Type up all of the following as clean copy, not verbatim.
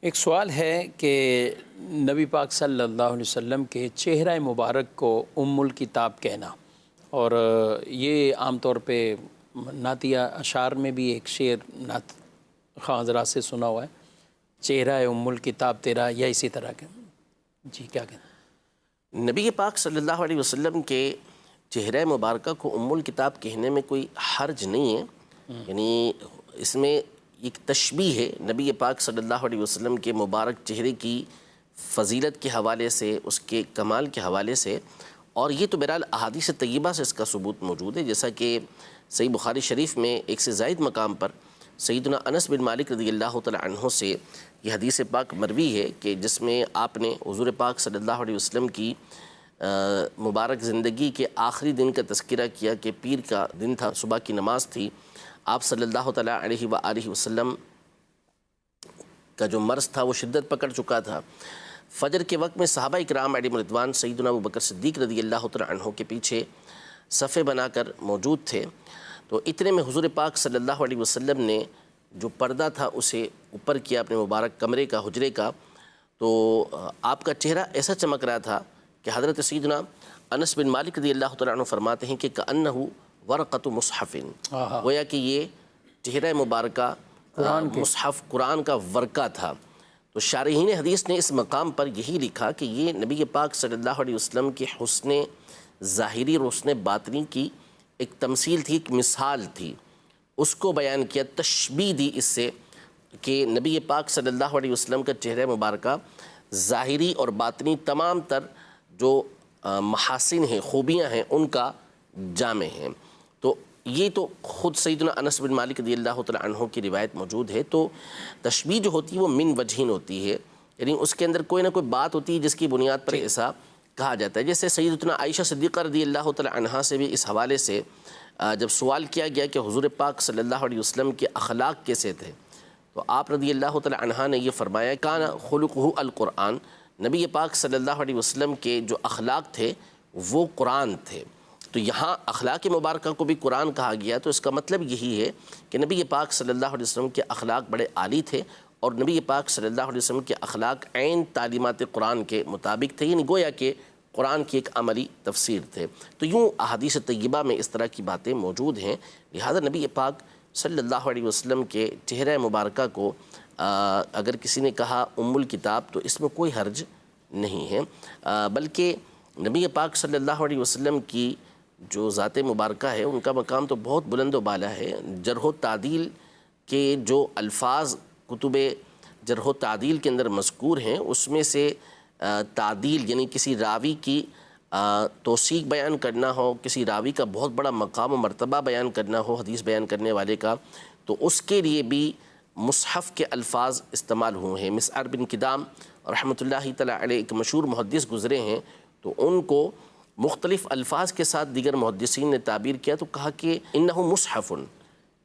ایک سوال ہے کہ نبی پاک صلی اللہ علیہ وسلم کے چہرہ مبارک کو ام الکتاب کہنا، اور یہ عام طور پہ نعتیہ اشعار میں بھی ایک شعر نعت خواہ حضرات سے سنا ہوا ہے، چہرہ ام الکتاب تیرا، یا اسی طرح کے جی کیا کہنا؟ نبی پاک صلی اللہ علیہ وسلم کے چہرہ مبارکہ کو ام الکتاب کہنے میں کوئی حرج نہیں ہے، یعنی اس میں ایک تشبیہ ہے نبی پاک صلی اللہ علیہ وسلم کے مبارک چہرے کی فضیلت کے حوالے سے، اس کے کمال کے حوالے سے، اور یہ تو بہرحال احادیث طیبہ سے اس کا ثبوت موجود ہے، جیسا کہ صحیح بخاری شریف میں ایک سے زائد مقام پر سیدنا انس بن مالک رضی اللہ تعالی عنہ سے یہ حدیث پاک مروی ہے کہ جس میں آپ نے حضور پاک صلی اللہ علیہ وسلم کی مبارک زندگی کے آخری دن کا تذکرہ کیا کہ پیر کا دن تھا، صبح کی نماز تھی، آپ صلی اللہ تعالی علیہ وآلہ وسلم کا جو مرض تھا وہ شدت پکڑ چکا تھا۔ فجر کے وقت میں صحابہ اکرام علیہم رضوان سیدنا ابوبکر صدیق رضی اللہ تعالی عنہ کے پیچھے صفے بنا کر موجود تھے، تو اتنے میں حضور پاک صلی اللہ علیہ وسلم نے جو پردہ تھا اسے اوپر کیا اپنے مبارک کمرے کا، حجرے کا، تو آپ کا چہرہ ایسا چمک رہا تھا کہ حضرت سیدنا انس بن مالک رضی اللہ تعالی عنہ فرماتے ہیں کہ کأنہ ورقۃ مصحف، گویا کہ یہ چہرہ مبارکہ مصحف قرآن کا ورقہ تھا۔ تو شارحین حدیث نے اس مقام پر یہی لکھا کہ یہ نبی پاک صلی اللہ علیہ وسلم کے حسن ظاہری اور حسن باطنی کی ایک تمثیل تھی، ایک مثال تھی، اس کو بیان کیا، تشبیہ دی اس سے کہ نبی پاک صلی اللہ علیہ وسلم کا چہرہ مبارکہ ظاہری اور باطنی تمام تر جو محاسن ہیں، خوبیاں ہیں، ان کا جامع ہیں۔ تو یہ تو خود سیدنا انس بن مالک رضی اللہ تعالی عنہ کی روایت موجود ہے۔ تو تشبیہ جو ہوتی ہے وہ من وجہین ہوتی ہے، یعنی اس کے اندر کوئی نہ کوئی بات ہوتی ہے جس کی بنیاد پر ایسا کہا جاتا ہے۔ جیسے سیدتنا عائشہ صدیقہ رضی اللہ تعالی عنہا سے بھی اس حوالے سے جب سوال کیا گیا کہ حضور پاک صلی اللہ علیہ وسلم کے اخلاق کیسے تھے، تو آپ رضی اللہ تعالی عنہا نے یہ فرمایا کان خلقہ القرآن، نبی پاک صلی اللہ علیہ وسلم کے جو اخلاق تھے وہ قرآن تھے۔ تو یہاں اخلاق مبارکہ کو بھی قرآن کہا گیا، تو اس کا مطلب یہی ہے کہ نبی پاک صلی اللہ علیہ وسلم کے اخلاق بڑے عالی تھے، اور نبی پاک صلی اللہ علیہ وسلم کے اخلاق عین تعلیمات قرآن کے مطابق تھے، یعنی گویا کہ قرآن کی ایک عملی تفسیر تھے۔ تو یوں احادیث طیبہ میں اس طرح کی باتیں موجود ہیں، لہذا نبی پاک صلی اللہ علیہ وسلم کے چہرہ مبارکہ کو اگر کسی نے کہا ام الکتاب تو اس میں کوئی حرج نہیں ہے، بلکہ نبی پاک صلی اللہ علیہ وسلم کی جو ذات مبارکہ ہے ان کا مقام تو بہت بلند و بالا ہے۔ جرح و تعدیل کے جو الفاظ کتب جرح و تعدیل کے اندر مذکور ہیں اس میں سے تعدیل یعنی کسی راوی کی توثیق بیان کرنا ہو، کسی راوی کا بہت بڑا مقام و مرتبہ بیان کرنا ہو حدیث بیان کرنے والے کا، تو اس کے لیے بھی مصحف کے الفاظ استعمال ہوئے ہیں۔ مسعر بن کدام رحمۃ اللہ تعالی علیہ ایک مشہور محدث گزرے ہیں، تو ان کو مختلف الفاظ کے ساتھ دیگر محدثین نے تعبیر کیا، تو کہا کہ انہ مصحف،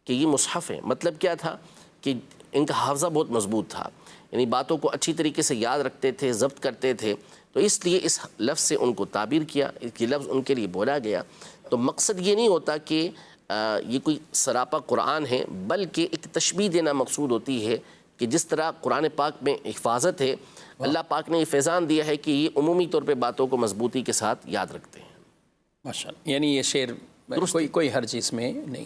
کہ یہ مصحف ہے۔ مطلب کیا تھا کہ ان کا حافظہ بہت مضبوط تھا، یعنی باتوں کو اچھی طریقے سے یاد رکھتے تھے، ضبط کرتے تھے، تو اس لیے اس لفظ سے ان کو تعبیر کیا، یہ لفظ ان کے لیے بولا گیا۔ تو مقصد یہ نہیں ہوتا کہ یہ کوئی سراپا قرآن ہے، بلکہ ایک تشبیہ دینا مقصود ہوتی ہے کہ جس طرح قرآن پاک میں حفاظت ہے، اللہ پاک نے یہ فیضان دیا ہے کہ یہ عمومی طور پہ باتوں کو مضبوطی کے ساتھ یاد رکھتے ہیں۔ ماشاءاللہ، یعنی یہ شعر کوئی حرج اس میں نہیں۔